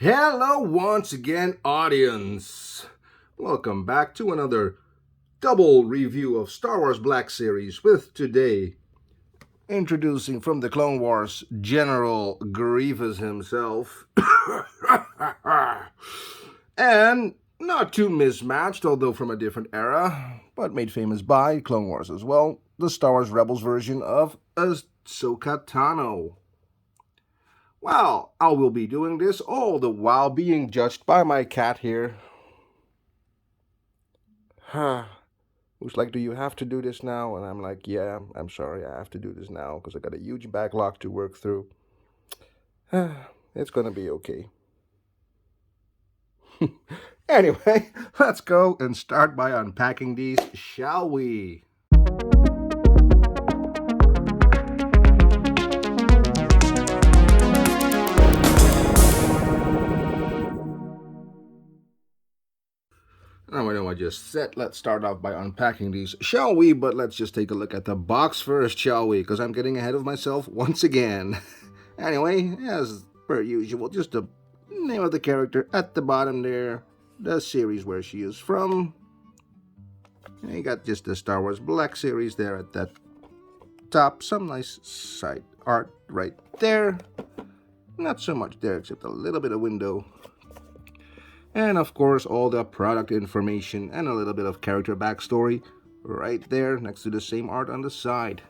Hello once again, audience. Welcome back to another double review of Star Wars Black Series with today introducing from the Clone Wars General Grievous himself. And not too mismatched, although from a different era, but made famous by Clone Wars as well, the Star Wars Rebels version of Ahsoka Tano. Well, I will be doing this all the while being judged by my cat here. Who's like, do you have to do this now? And I'm like, yeah, I'm sorry, I have to do this now because I got a huge backlog to work through. It's gonna be okay. Anyway, let's go and start by unpacking these, shall we? Now I know I just said let's start off by unpacking these, shall we? But let's just take a look at the box first, shall we? Because I'm getting ahead of myself once again. Anyway, as per usual, just the name of the character at the bottom there, the series where she is from. And you got just the Star Wars Black Series there at that top. Some nice side art right there. Not so much there, except a little bit of window. And of course, all the product information and a little bit of character backstory right there next to the same art on the side.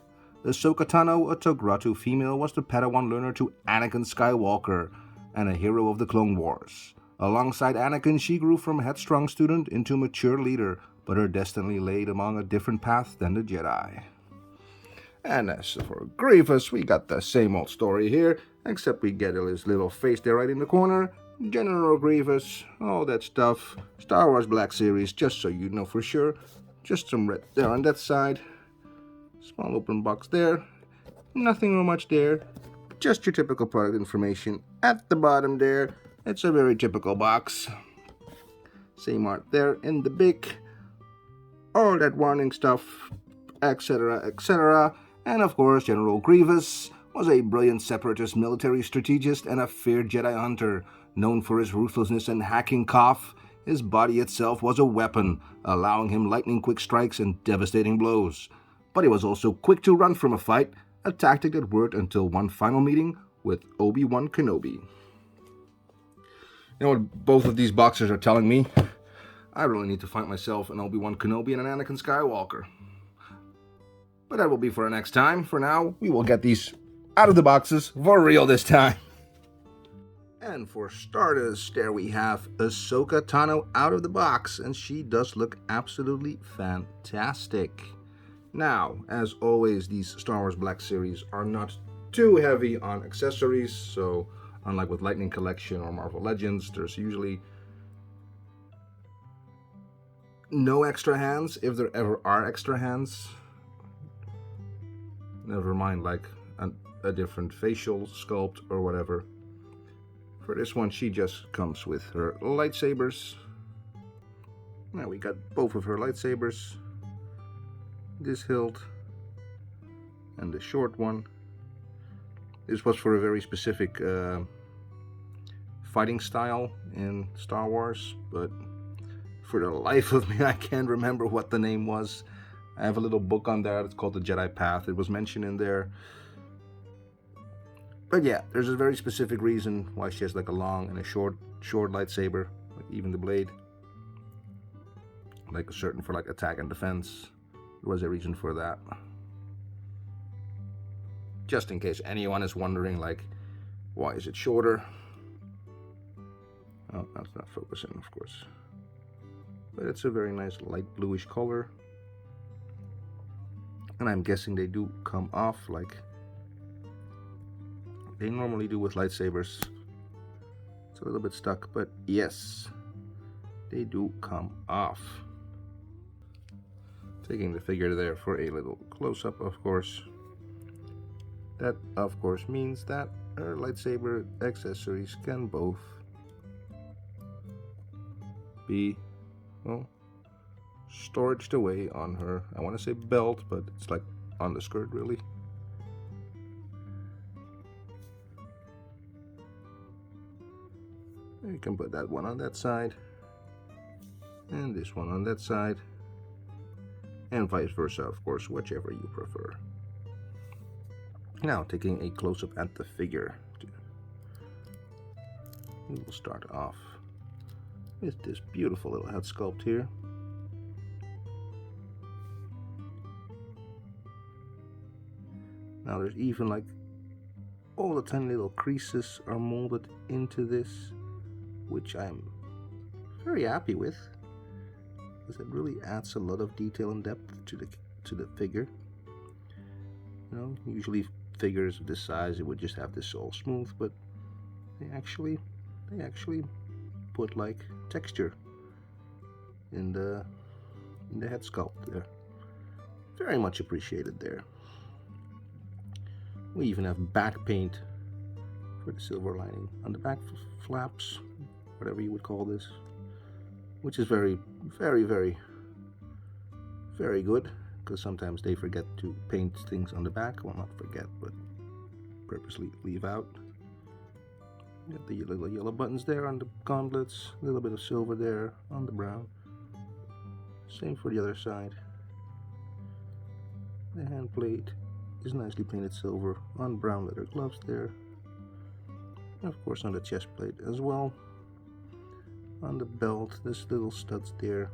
Ahsoka Tano, a Togratu female, was the Padawan learner to Anakin Skywalker and a hero of the Clone Wars. Alongside Anakin, she grew from headstrong student into mature leader, but her destiny laid among a different path than the Jedi. And as for Grievous, we got the same old story here, except we get his little face there right in the corner. General Grievous, all that stuff. Star Wars Black Series, just so you know for sure. Just some red there on that side. Small open box there. Nothing real much there. Just your typical product information at the bottom there. It's a very typical box. Same art there in the big. All that warning stuff, etc., etc. And of course, General Grievous was a brilliant separatist military strategist and a feared Jedi hunter. Known for his ruthlessness and hacking cough, his body itself was a weapon, allowing him lightning-quick strikes and devastating blows. But he was also quick to run from a fight, a tactic that worked until one final meeting with Obi-Wan Kenobi. You know what both of these boxes are telling me? I really need to find myself an Obi-Wan Kenobi and an Anakin Skywalker. But that will be for our next time. For now, we will get these out of the boxes for real this time. And for starters, there we have Ahsoka Tano out of the box, and she does look absolutely fantastic. Now, as always, these Star Wars Black Series are not too heavy on accessories, so unlike with Lightning Collection or Marvel Legends, there's usually no extra hands, if there ever are extra hands. Never mind, like a different facial sculpt or whatever. For this one, she just comes with her lightsabers. Now we got both of her lightsabers. This hilt and the short one. This was for a very specific fighting style in Star Wars, but for the life of me, I can't remember what the name was. I have a little book on that. It's called The Jedi Path. It was mentioned in there. But yeah, there's a very specific reason why she has like a long and a short lightsaber, like even the blade. Like a certain for like attack and defense. There was a reason for that. Just in case anyone is wondering, like, why is it shorter? Oh, that's not focusing, of course. But it's a very nice light bluish color. And I'm guessing they do come off like they normally do with lightsabers. It's a little bit stuck, but yes, they do come off. Taking the figure there for a little close-up, of course. That, of course, means that her lightsaber accessories can both be, well, storaged away on her, I want to say belt, but it's like on the skirt, really. You can put that one on that side, and this one on that side, and vice versa, of course, whichever you prefer. Now, taking a close-up at the figure, we will start off with this beautiful little head sculpt here. Now there's even like all the tiny little creases are molded into this, which I'm very happy with, because it really adds a lot of detail and depth to the figure. You know, usually figures of this size, it would just have this all smooth, but they actually put like texture in the head sculpt there. Very much appreciated there. We even have back paint for the silver lining on the back flaps, whatever you would call this, which is very good, because sometimes they forget to paint things on the back. Well, not forget, but purposely leave out. Got the little yellow buttons there on the gauntlets, a little bit of silver there on the brown. Same for the other side. The hand plate is nicely painted silver on brown leather gloves there. And of course on the chest plate as well. On the belt, there's little studs there.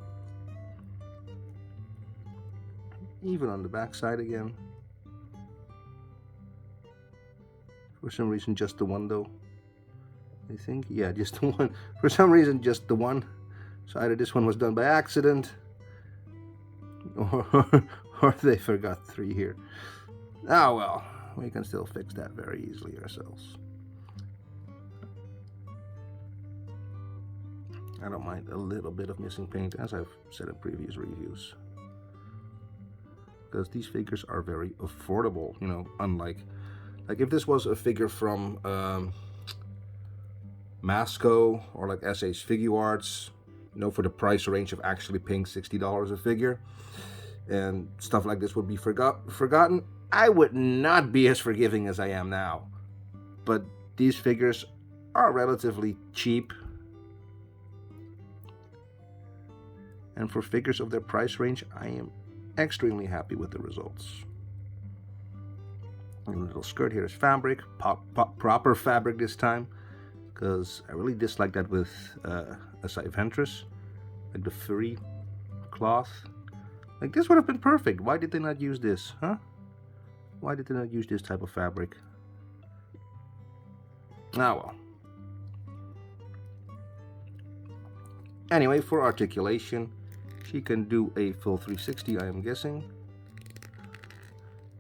Even on the back side again. For some reason just the one though. I think, yeah, just the one. For some reason just the one. So either this one was done by accident, or they forgot 3 here. Ah well, we can still fix that very easily ourselves. I don't mind a little bit of missing paint, as I've said in previous reviews, because these figures are very affordable, you know, unlike, like if this was a figure from Masco or like SA's Figure Arts, you know, for the price range of actually paying $60 a figure, and stuff like this would be forgotten, I would not be as forgiving as I am now. But these figures are relatively cheap, and for figures of their price range, I am extremely happy with the results. And the little skirt here is fabric, proper fabric this time, because I really dislike that with Asai Ventress, like the furry cloth. Like this would have been perfect. Why did they not use this, huh? Why did they not use this type of fabric? Ah well. Anyway, for articulation, she can do a full 360, I am guessing.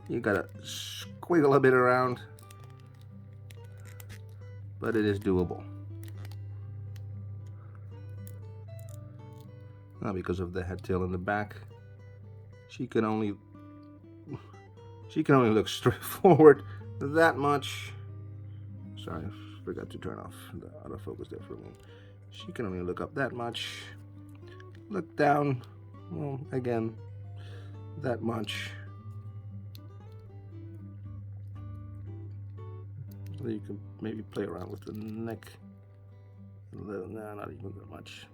You gotta squiggle a bit around, but it is doable. Now, because of the head tail in the back, she can only look straight forward that much. Sorry, I forgot to turn off the autofocus there for a minute. She can only look up that much. Look down, well, again, that much. So you can maybe play around with the neck a little. No, not even that much.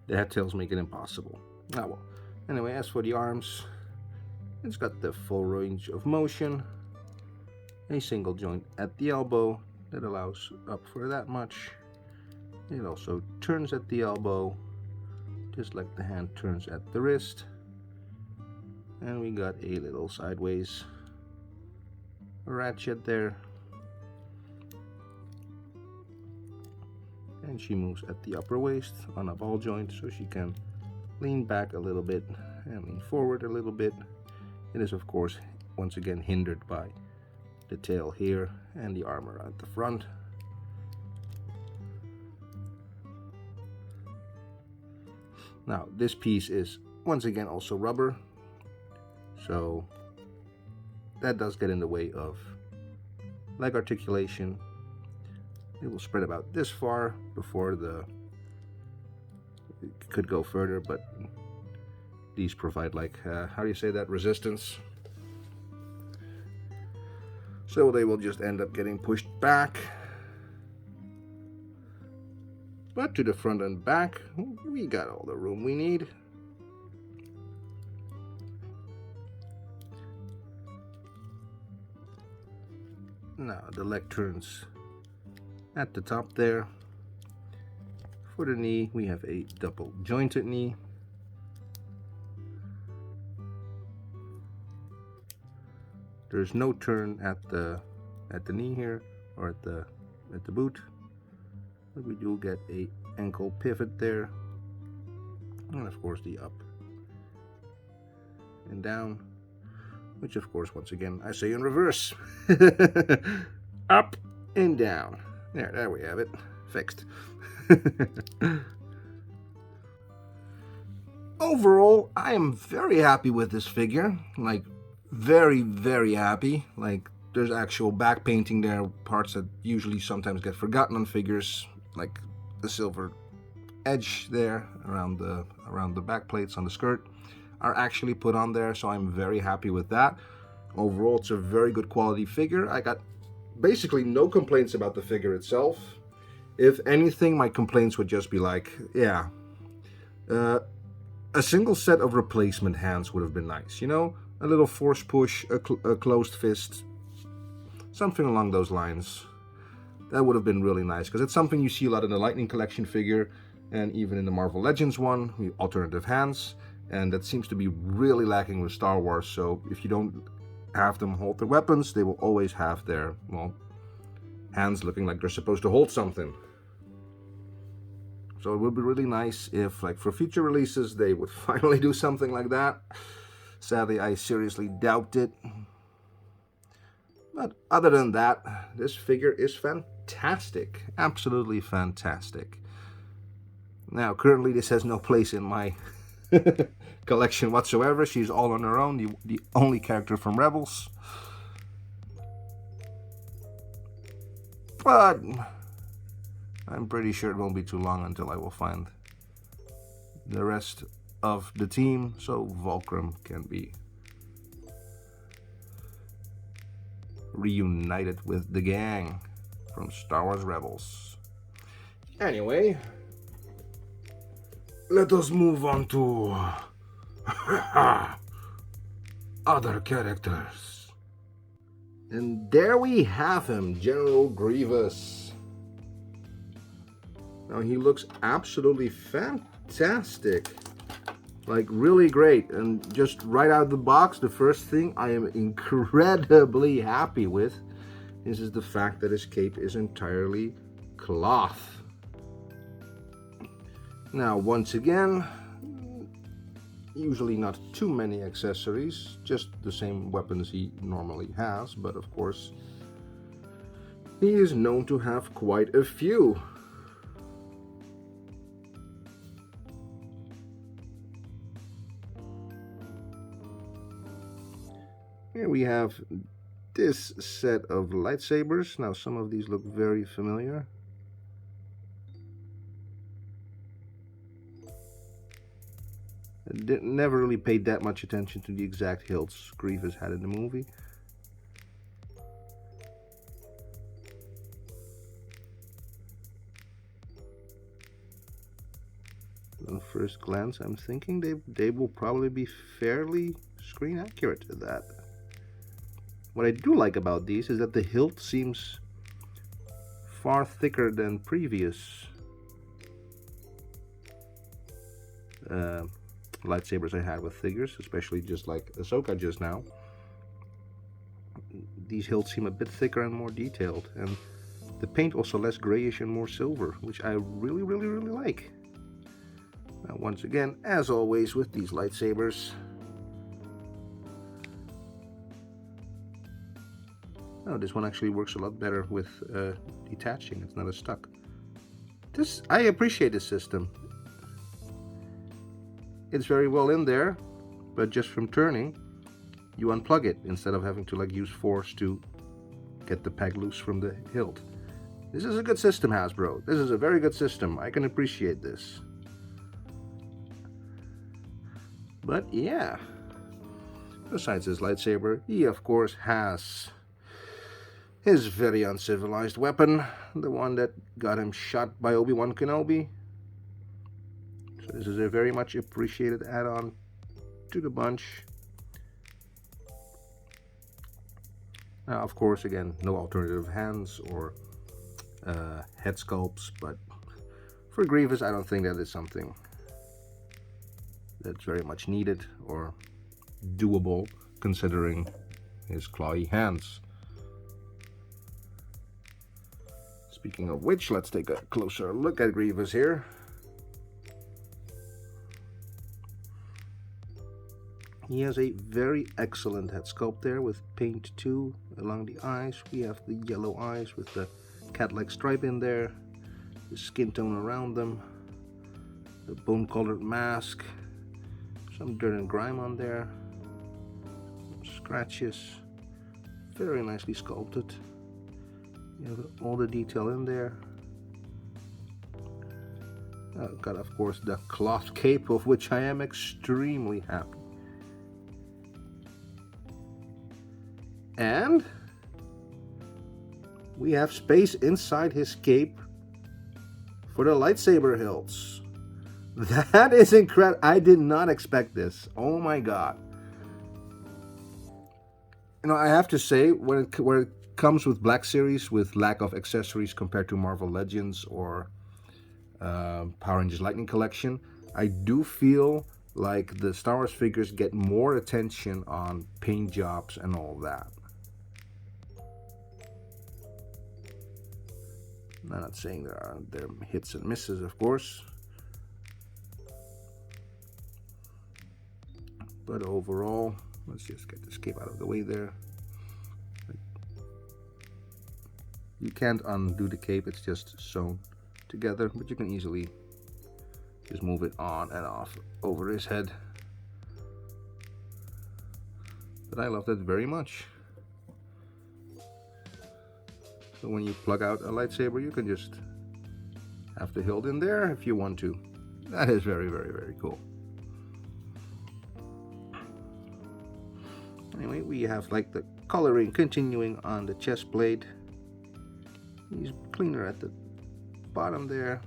The head tails make it impossible. Ah well. Anyway, as for the arms, it's got the full range of motion, a single joint at the elbow that allows up for that much. It also turns at the elbow, just like the hand turns at the wrist. And we got a little sideways ratchet there. And she moves at the upper waist on a ball joint, so she can lean back a little bit and lean forward a little bit. It is, of course, once again hindered by the tail here and the armor at the front. Now, this piece is once again also rubber, so that does get in the way of leg articulation. It will spread about this far before it could go further, but these provide like, how do you say that, resistance. So they will just end up getting pushed back. But to the front and back, we got all the room we need. Now the leg turns at the top there. For the knee, we have a double jointed knee. There's no turn at the knee here, or at the boot, but we do get a ankle pivot there, and of course the up and down, which of course once again I say in reverse. Up and down. There we have it, fixed. Overall, I am very happy with this figure. Like, very, very happy. Like, there's actual back painting there, parts that usually sometimes get forgotten on figures, like the silver edge there around the back plates on the skirt are actually put on there, so I'm very happy with that. Overall, it's a very good quality figure. I got basically no complaints about the figure itself. If anything, my complaints would just be like, yeah, a single set of replacement hands would have been nice, you know? A little force push, a closed fist, something along those lines. That would have been really nice, because it's something you see a lot in the Lightning Collection figure, and even in the Marvel Legends one, the alternative hands, and that seems to be really lacking with Star Wars. So if you don't have them hold their weapons, they will always have their, well, hands looking like they're supposed to hold something. So it would be really nice if, like, for future releases, they would finally do something like that. Sadly, I seriously doubt it. But other than that, this figure is fantastic. Absolutely fantastic. Now, currently, this has no place in my collection whatsoever. She's all on her own, the only character from Rebels. But I'm pretty sure it won't be too long until I will find the rest of the team, so Volcrum can be reunited with the gang from Star Wars Rebels. Anyway, let us move on to other characters. And there we have him, General Grievous. Now he looks absolutely fantastic. Like, really great. And just right out of the box, the first thing I am incredibly happy with is the fact that his cape is entirely cloth. Now, once again, usually not too many accessories, just the same weapons he normally has, but of course, he is known to have quite a few. Here we have this set of lightsabers. Now, some of these look very familiar. I never really paid that much attention to the exact hilts Grievous had in the movie. On first glance, I'm thinking they will probably be fairly screen accurate to that. What I do like about these is that the hilt seems far thicker than previous lightsabers I had with figures, especially just like Ahsoka just now. These hilts seem a bit thicker and more detailed, and the paint also less grayish and more silver, which I really like. Now, once again, as always with these lightsabers, oh, this one actually works a lot better with detaching. It's not as stuck. I appreciate this system. It's very well in there, but just from turning, you unplug it instead of having to like use force to get the peg loose from the hilt. This is a good system, Hasbro. This is a very good system. I can appreciate this. But yeah, besides his lightsaber, he of course has his very uncivilized weapon, the one that got him shot by Obi-Wan Kenobi. So this is a very much appreciated add-on to the bunch. Now, of course, again, no alternative hands or head sculpts, but for Grievous, I don't think that is something that's very much needed or doable, considering his clawy hands. Speaking of which, let's take a closer look at Grievous here. He has a very excellent head sculpt there with paint too along the eyes. We have the yellow eyes with the cat-like stripe in there, the skin tone around them, the bone-colored mask, some dirt and grime on there, some scratches, very nicely sculpted. You have all the detail in there. Got, of course, the cloth cape, of which I am extremely happy. And we have space inside his cape for the lightsaber hilts. That is incredible. I did not expect this. Oh my god. You know, I have to say, when it comes with Black Series with lack of accessories compared to Marvel Legends or Power Rangers Lightning Collection, I do feel like the Star Wars figures get more attention on paint jobs and all that. I'm not saying there are hits and misses, of course, but overall, let's just get this cape out of the way there. You can't undo the cape, it's just sewn together, but you can easily just move it on and off over his head. But I love that very much. So when you plug out a lightsaber, you can just have the hilt in there if you want to. That is very, very, very cool. Anyway, we have like the coloring continuing on the chest plate. He's cleaner at the bottom there.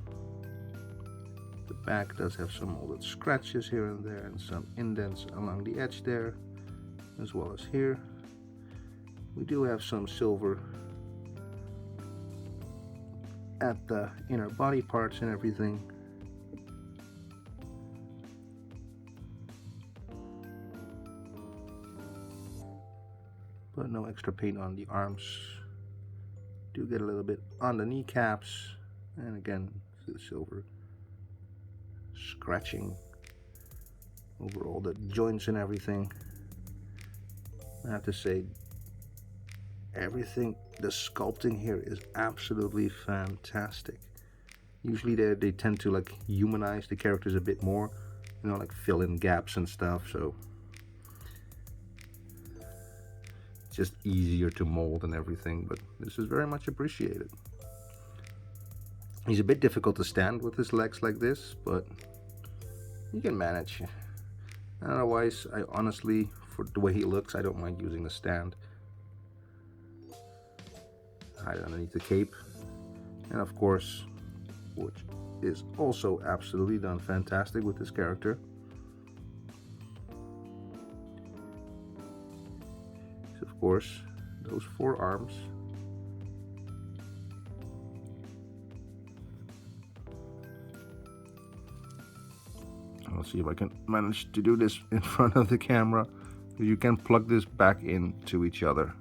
The back does have some molded scratches here and there and some indents along the edge there, as well as here. We do have some silver at the inner body parts and everything. But no extra paint on the arms. Do get a little bit on the kneecaps, and again, the silver scratching over all the joints and everything. I have to say, everything, the sculpting here is absolutely fantastic. Usually they tend to like humanize the characters a bit more, you know, like fill in gaps and stuff, so it's just easier to mold and everything, but this is very much appreciated. He's a bit difficult to stand with his legs like this, but you can manage. Otherwise, I honestly, for the way he looks, I don't mind using the stand. Hide underneath the cape, and of course, which is also absolutely done fantastic with this character, is of course those four arms. I'll see if I can manage to do this in front of the camera. You can plug this back into each other.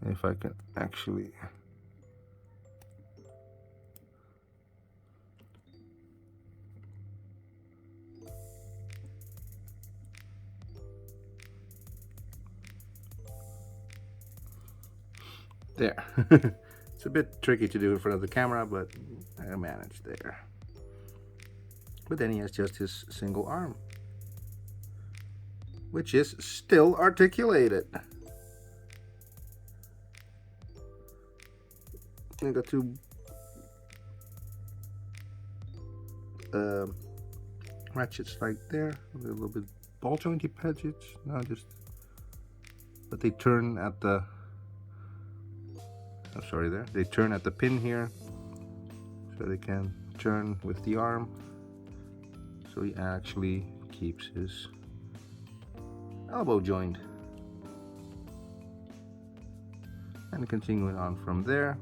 If I can actually there. It's a bit tricky to do in front of the camera, but I managed there. But then he has just his single arm, which is still articulated. I got two ratchets right there, a little bit ball jointy ratchets. No, just, but they turn at the, oh sorry, there they turn at the pin here, so they can turn with the arm, so he actually keeps his elbow joint. And continuing on from there,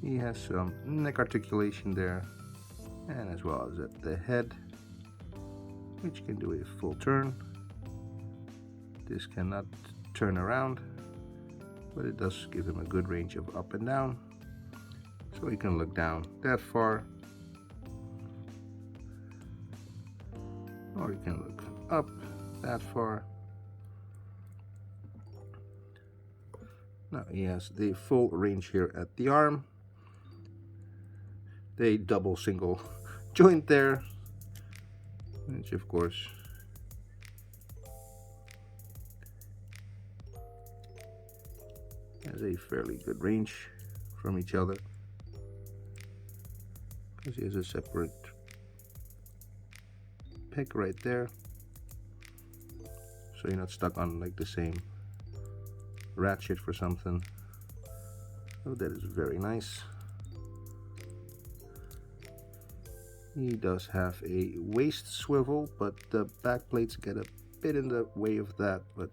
he has some neck articulation there, and as well as at the head, which can do a full turn. This cannot turn around, but it does give him a good range of up and down, so he can look down that far, or he can look up that far. Now he has the full range here at the arm. They double single joint there, which of course has a fairly good range from each other, because he has a separate pick right there, so you're not stuck on like the same ratchet for something. Oh, that is very nice. He does have a waist swivel, but the back plates get a bit in the way of that, but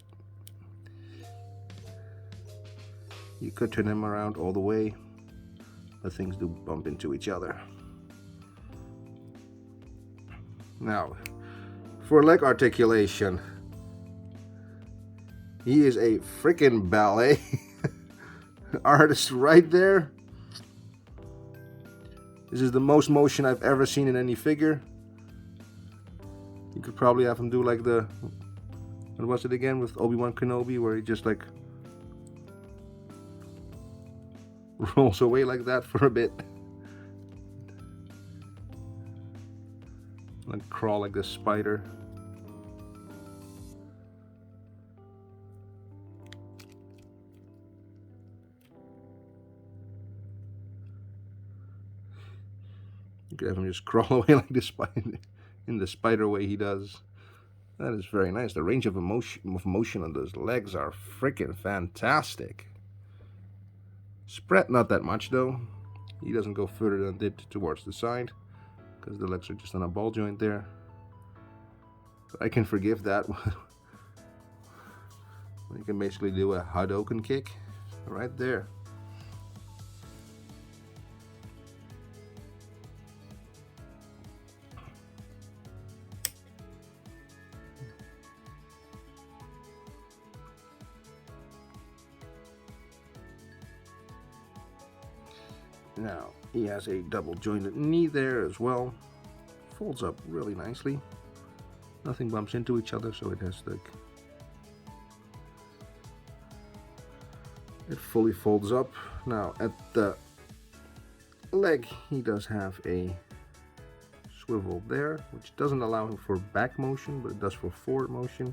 you could turn him around all the way, but things do bump into each other. Now, for leg articulation, he is a freaking ballet artist right there. This is the most motion I've ever seen in any figure. You could probably have him do like the, what was it again with Obi-Wan Kenobi, where he just like rolls away like that for a bit. Like crawl like a spider. You could have him just crawl away like the spider, in the spider way he does. That is very nice. The range of motion on those legs are freaking fantastic. Spread not that much though. He doesn't go further than it towards the side, because the legs are just on a ball joint there. So I can forgive that. You can basically do a Hadouken kick right there. Now, he has a double jointed knee there as well. Folds up really nicely. Nothing bumps into each other, so it has like, it fully folds up. Now, at the leg, he does have a swivel there, which doesn't allow him for back motion, but it does for forward motion.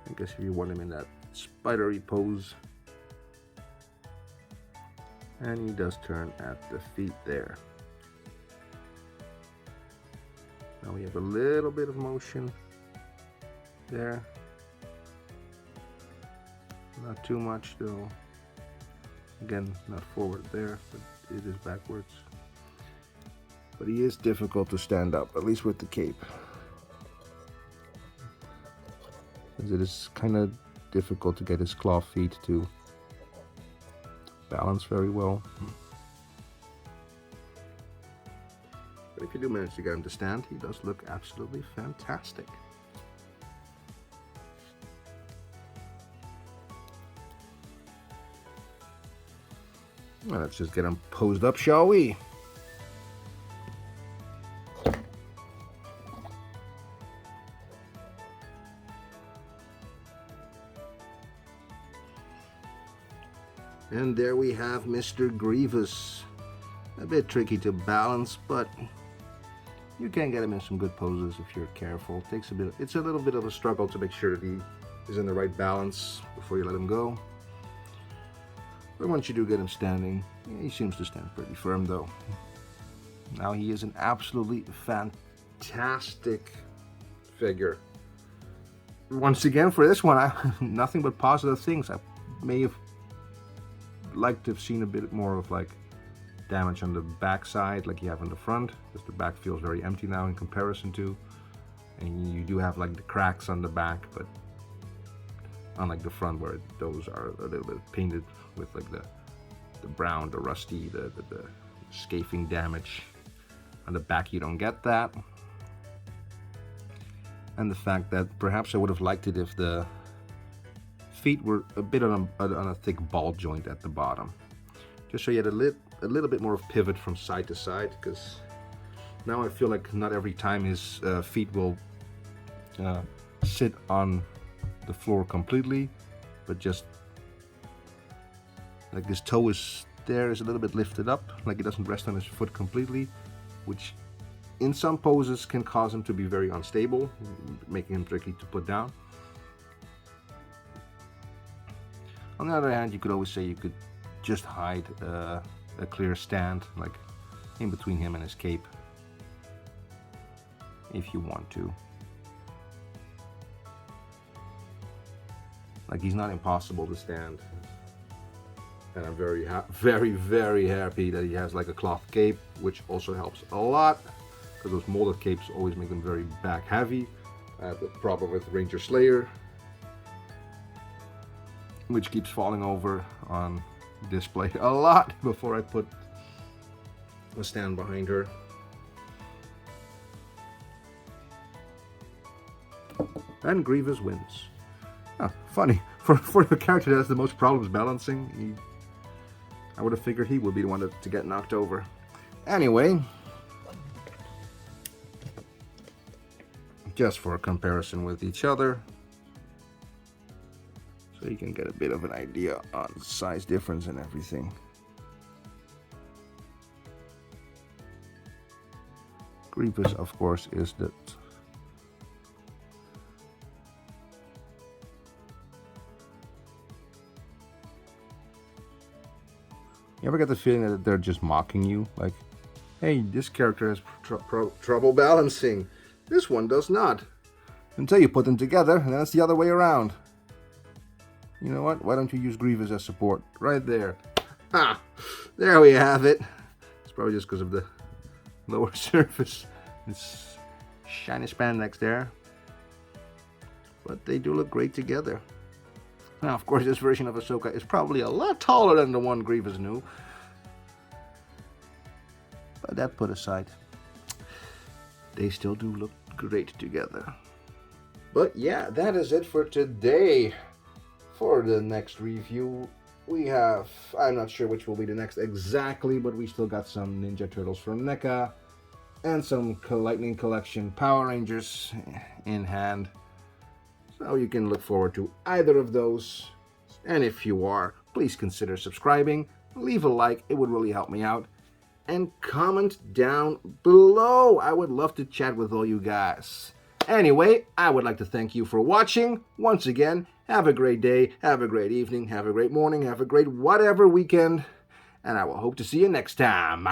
I guess if you want him in that spidery pose. And he does turn at the feet there. Now we have a little bit of motion there. Not too much though. Again, not forward there, but it is backwards. But he is difficult to stand up, at least with the cape. As it is kind of difficult to get his claw feet to balance very well. But if you do manage to get him to stand, he does look absolutely fantastic. Well, let's just get him posed up, shall we? And there we have Mr. Grievous. A bit tricky to balance, but you can get him in some good poses if you're careful. It's a little bit of a struggle to make sure that he is in the right balance before you let him go. But once you do get him standing, he seems to stand pretty firm though. Now he is an absolutely fantastic figure. Once again, for this one, nothing but positive things. I may have liked to have seen a bit more of like damage on the back side like you have on the front, because the back feels very empty now in comparison to, and you do have like the cracks on the back, but unlike the front where those are a little bit painted with like the brown, the rusty, the scafing damage. On the back you don't get that. And the fact that perhaps I would have liked it if the feet were a bit on a thick ball joint at the bottom, just so you had a little bit more of pivot from side to side, because now I feel like not every time his feet will sit on the floor completely, but just like his toe is there, is a little bit lifted up, like he doesn't rest on his foot completely, which in some poses can cause him to be very unstable, making him tricky to put down. On the other hand, you could always say you could just hide a clear stand, like in between him and his cape, if you want to. Like, he's not impossible to stand. And I'm very, very happy that he has like a cloth cape, which also helps a lot, because those molded capes always make them very back heavy. I have the problem with Ranger Slayer, which keeps falling over on display a lot before I put a stand behind her. And Grievous wins. Oh, funny. For the character that has the most problems balancing, I would have figured he would be the one to get knocked over. Anyway, just for a comparison with each other, so you can get a bit of an idea on size difference and everything. Grievous, of course, is the You ever get the feeling that they're just mocking you? Like, hey, this character has trouble balancing. This one does not. Until you put them together, and then it's the other way around. You know what? Why don't you use Grievous as support? Right there. Ha! There we have it. It's probably just because of the lower surface. This shiny spandex there. But they do look great together. Now, of course, this version of Ahsoka is probably a lot taller than the one Grievous knew. But that put aside, they still do look great together. But yeah, that is it for today. For the next review, we have, I'm not sure which will be the next exactly, but we still got some Ninja Turtles from NECA and some Lightning Collection Power Rangers in hand. So you can look forward to either of those. And if you are, please consider subscribing, leave a like, it would really help me out, and comment down below. I would love to chat with all you guys. Anyway, I would like to thank you for watching. Once again, have a great day, have a great evening, have a great morning, have a great whatever weekend, and I will hope to see you next time.